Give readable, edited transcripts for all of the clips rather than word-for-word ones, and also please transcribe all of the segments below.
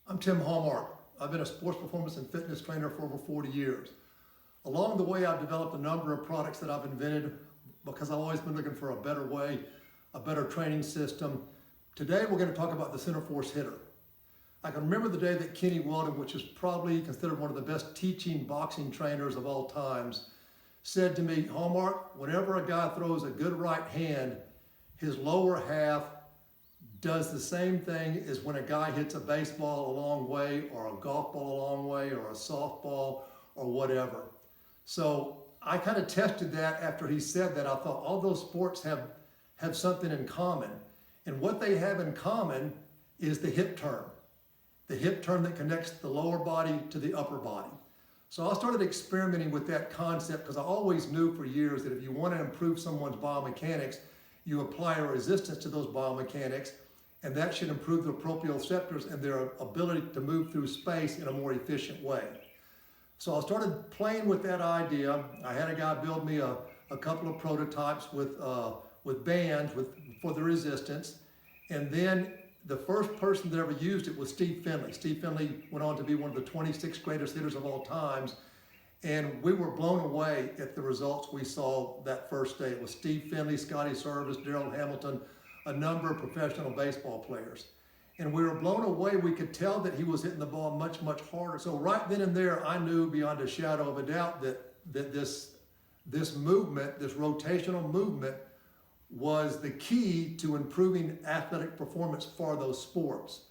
I'm Tim Hallmark. I've been a sports performance and fitness trainer for over 40 years. Along the way, I've developed a number of products that I've invented because I've always been looking for a better way, a better training system. Today, we're going to talk about the CenterForce hitter. I can remember the day that Kenny Weldon, which is probably considered one of the best teaching boxing trainers of all times, said to me, Hallmark, whenever a guy throws a good right hand, his lower half does the same thing as when a guy hits a baseball a long way or a golf ball a long way or a softball or whatever. So I kind of tested that after he said that. I thought all those sports have something in common. And what they have in common is the hip turn. The hip turn that connects the lower body to the upper body. So I started experimenting with that concept because I always knew for years that if you want to improve someone's biomechanics, you apply a resistance to those biomechanics, and that should improve the proprioceptors and their ability to move through space in a more efficient way. So I started playing with that idea. I had a guy build me a couple of prototypes with bands for the resistance, and then the first person that ever used it was Steve Finley. Steve Finley went on to be one of the 26 greatest hitters of all times, and we were blown away at the results we saw that first day. It was Steve Finley, Scotty Service, Darrell Hamilton, a number of professional baseball players. And we were blown away. We could tell that he was hitting the ball much, much harder. So right then and there, I knew beyond a shadow of a doubt that this movement, this rotational movement, was the key to improving athletic performance for those sports.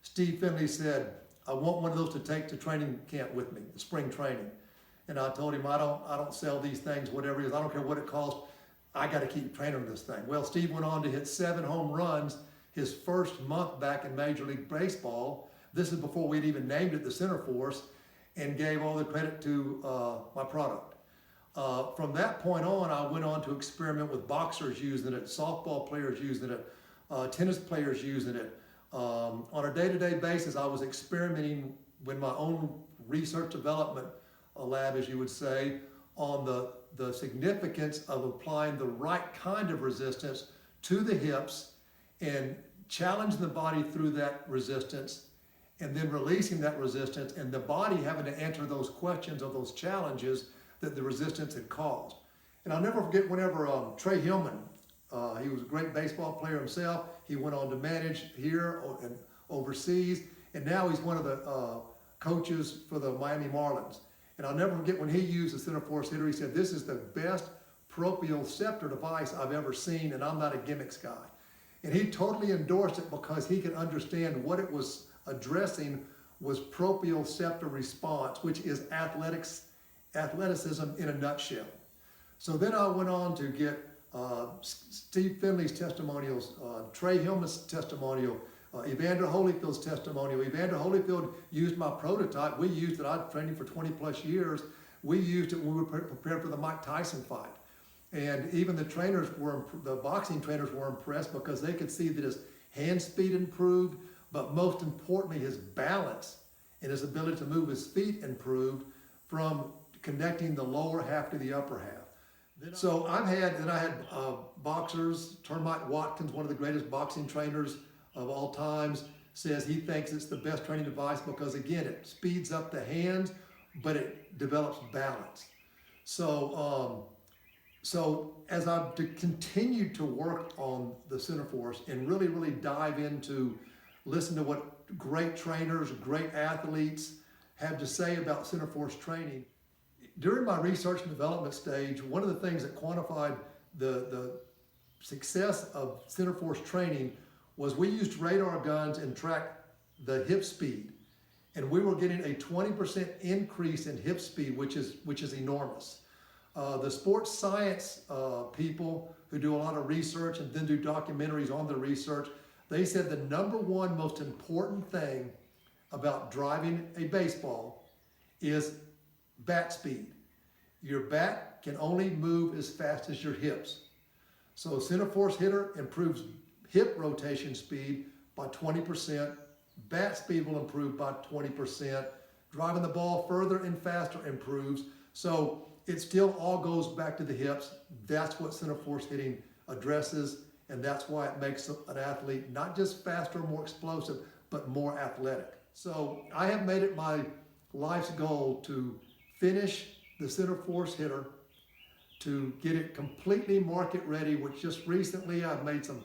Steve Finley said, I want one of those to take to training camp with me, spring training. And I told him, I don't sell these things, whatever it is. I don't care what it costs. I got to keep training this thing. Well, Steve went on to hit 7 home runs his first month back in Major League Baseball. This is before we'd even named it the CenterForce, and gave all the credit to my product. From that point on, I went on to experiment with boxers using it, softball players using it, tennis players using it. On a day-to-day basis, I was experimenting with my own research development lab, as you would say, on the significance of applying the right kind of resistance to the hips and challenging the body through that resistance and then releasing that resistance and the body having to answer those questions or those challenges that the resistance had caused. And I'll never forget whenever Trey Hillman, he was a great baseball player himself. He went on to manage here and overseas, and now he's one of the coaches for the Miami Marlins. And I'll never forget when he used the CenterForce hitter, he said, this is the best proprioceptor device I've ever seen, and I'm not a gimmicks guy. And he totally endorsed it because he could understand what it was addressing was proprioceptor response, which is athleticism in a nutshell. So then I went on to get Steve Finley's testimonials, Trey Hillman's testimonial, Evander Holyfield's testimonial. Evander Holyfield used my prototype. We used it. I've trained him for 20 plus years. We used it when we were prepared for the Mike Tyson fight. And even the boxing trainers were impressed because they could see that his hand speed improved, but most importantly, his balance and his ability to move his feet improved from connecting the lower half to the upper half. So I had boxers, Mike Watkins, one of the greatest boxing trainers of all times, says he thinks it's the best training device because, again, it speeds up the hands, but it develops balance. So as I've continued to work on the CenterForce and really, really dive into, listen to what great trainers, great athletes have to say about CenterForce training, during my research and development stage, one of the things that quantified the success of CenterForce training was we used radar guns and tracked the hip speed. And we were getting a 20% increase in hip speed, which is enormous. The sports science people who do a lot of research and then do documentaries on the research, they said the number one most important thing about driving a baseball is bat speed. Your bat can only move as fast as your hips. So a CenterForce hitter improves hip rotation speed by 20%, bat speed will improve by 20%, driving the ball further and faster improves. So it still all goes back to the hips. That's what CenterForce hitting addresses, and that's why it makes an athlete not just faster, more explosive, but more athletic. So I have made it my life's goal to finish the CenterForce hitter, to get it completely market ready, which just recently I've made some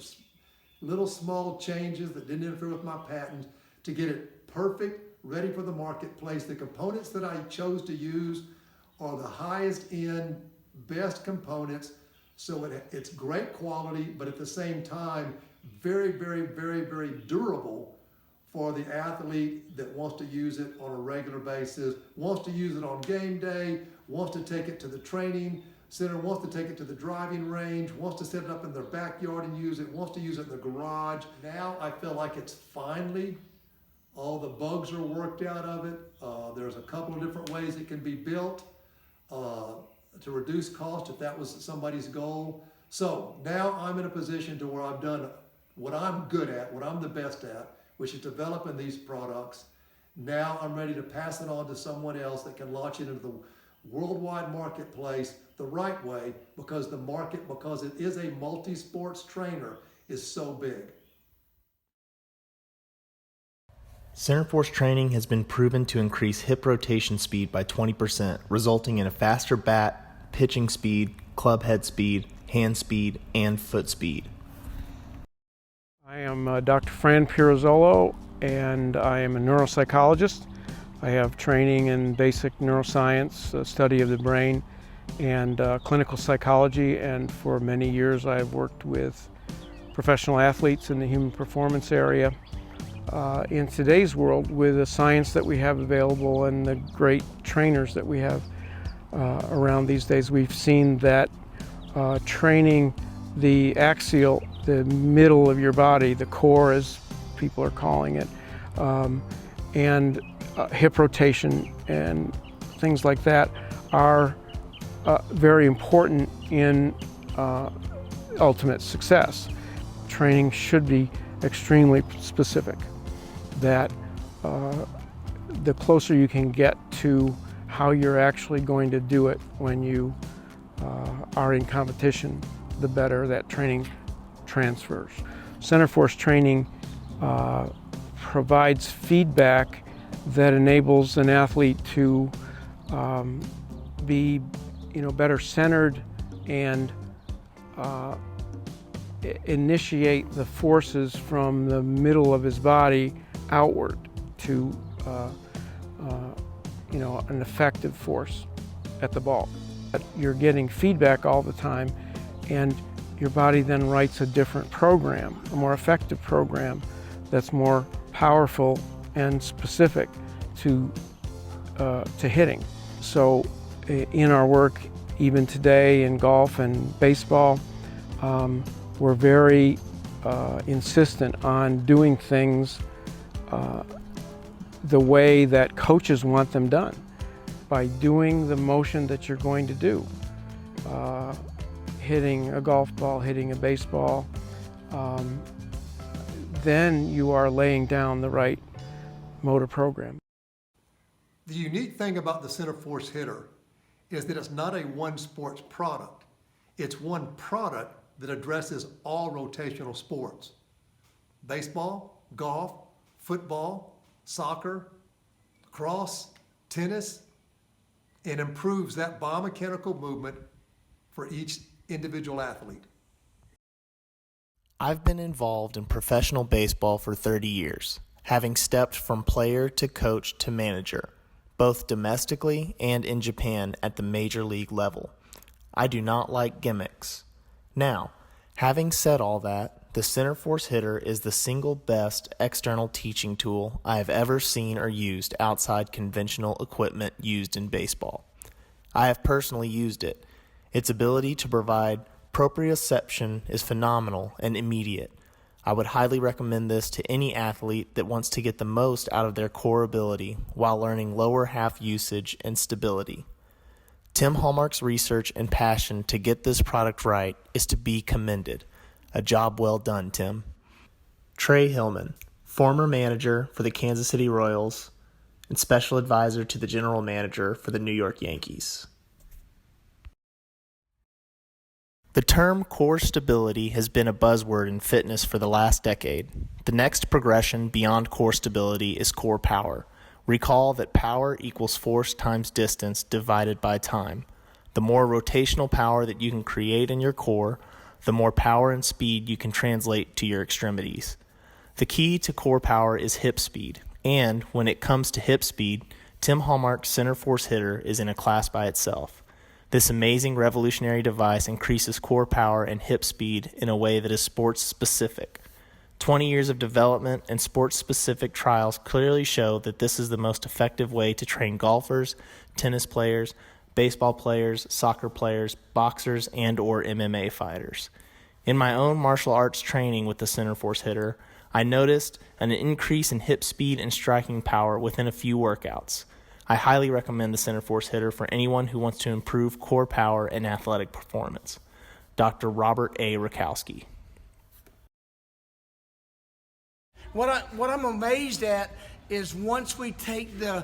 little small changes that didn't interfere with my patent to get it perfect, ready for the marketplace. The components that I chose to use are the highest end, best components. So it's great quality, but at the same time, very, very, very, very durable for the athlete that wants to use it on a regular basis, wants to use it on game day, wants to take it to the training center, wants to take it to the driving range, wants to set it up in their backyard and use it, wants to use it in the garage. Now I feel like it's finally, all the bugs are worked out of it. There's a couple of different ways it can be built to reduce cost if that was somebody's goal. So now I'm in a position to where I've done what I'm good at, what I'm the best at, which is developing these products. Now I'm ready to pass it on to someone else that can launch it into the worldwide marketplace the right way, because it is a multi-sports trainer, is so big. CenterForce training has been proven to increase hip rotation speed by 20%, resulting in a faster bat, pitching speed, club head speed, hand speed, and foot speed. I am Dr. Fran Pirozzolo, and I am a neuropsychologist. I have training in basic neuroscience, study of the brain, and clinical psychology, and for many years I've worked with professional athletes in the human performance area. In today's world, with the science that we have available and the great trainers that we have around these days, we've seen that training the axial, the middle of your body, the core as people are calling it, and hip rotation and things like that are very important in ultimate success. Training should be extremely specific, that the closer you can get to how you're actually going to do it when you are in competition, the better that training transfers. CenterForce training provides feedback that enables an athlete to be, better centered and initiate the forces from the middle of his body outward to, an effective force at the ball. You're getting feedback all the time, and your body then writes a different program, a more effective program that's more powerful and specific to hitting. So in our work, even today in golf and baseball, we're very insistent on doing things the way that coaches want them done, by doing the motion that you're going to do. Hitting a golf ball, hitting a baseball, then you are laying down the right motor program. The unique thing about the CenterForce hitter is that it's not a one sports product. It's one product that addresses all rotational sports. Baseball, golf, football, soccer, lacrosse, tennis, and improves that biomechanical movement for each individual athlete. I've been involved in professional baseball for 30 years, having stepped from player to coach to manager, both domestically and in Japan at the major league level. I do not like gimmicks. Now, having said all that, the CenterForce hitter is the single best external teaching tool I have ever seen or used outside conventional equipment used in baseball. I have personally used it. Its ability to provide proprioception is phenomenal and immediate. I would highly recommend this to any athlete that wants to get the most out of their core ability while learning lower half usage and stability. Tim Hallmark's research and passion to get this product right is to be commended. A job well done, Tim. Trey Hillman, former manager for the Kansas City Royals and special advisor to the general manager for the New York Yankees. The term core stability has been a buzzword in fitness for the last decade. The next progression beyond core stability is core power. Recall that power equals force times distance divided by time. The more rotational power that you can create in your core, the more power and speed you can translate to your extremities. The key to core power is hip speed, and when it comes to hip speed, Tim Hallmark's CenterForce hitter is in a class by itself. This amazing revolutionary device increases core power and hip speed in a way that is sports specific. 20 years of development and sports-specific trials clearly show that this is the most effective way to train golfers, tennis players, baseball players, soccer players, boxers, and/or MMA fighters. In my own martial arts training with the CenterForce hitter, I noticed an increase in hip speed and striking power within a few workouts. I highly recommend the CenterForce hitter for anyone who wants to improve core power and athletic performance. Dr. Robert A. Rakowski. What I'm amazed at is once we take the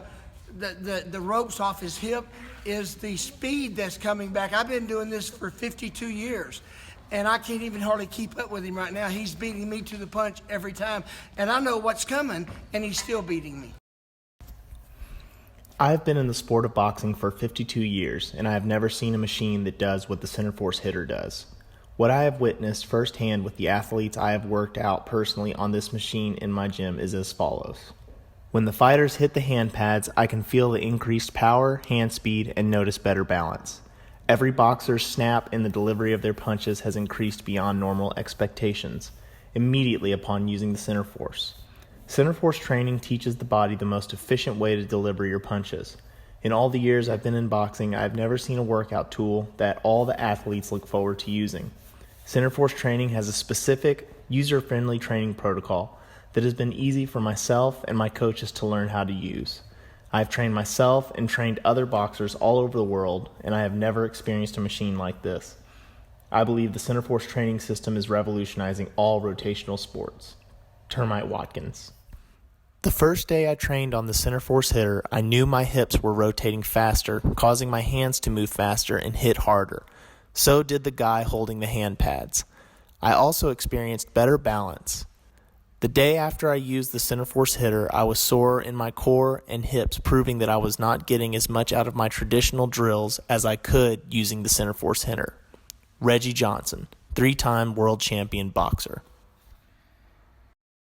ropes off his hip is the speed that's coming back. I've been doing this for 52 years and I can't even hardly keep up with him right now. He's beating me to the punch every time and I know what's coming and he's still beating me. I've been in the sport of boxing for 52 years and I have never seen a machine that does what the CenterForce hitter does. What I have witnessed firsthand with the athletes I have worked out personally on this machine in my gym is as follows. When the fighters hit the hand pads, I can feel the increased power, hand speed, and notice better balance. Every boxer's snap in the delivery of their punches has increased beyond normal expectations immediately upon using the CenterForce. CenterForce training teaches the body the most efficient way to deliver your punches. In all the years I've been in boxing, I've never seen a workout tool that all the athletes look forward to using. CenterForce training has a specific, user-friendly training protocol that has been easy for myself and my coaches to learn how to use. I've trained myself and trained other boxers all over the world, and I have never experienced a machine like this. I believe the CenterForce training system is revolutionizing all rotational sports. Termite Watkins. The first day I trained on the CenterForce hitter, I knew my hips were rotating faster, causing my hands to move faster and hit harder. So did the guy holding the hand pads. I also experienced better balance. The day after I used the CenterForce hitter, I was sore in my core and hips, proving that I was not getting as much out of my traditional drills as I could using the CenterForce hitter. Reggie Johnson, 3-time world champion boxer.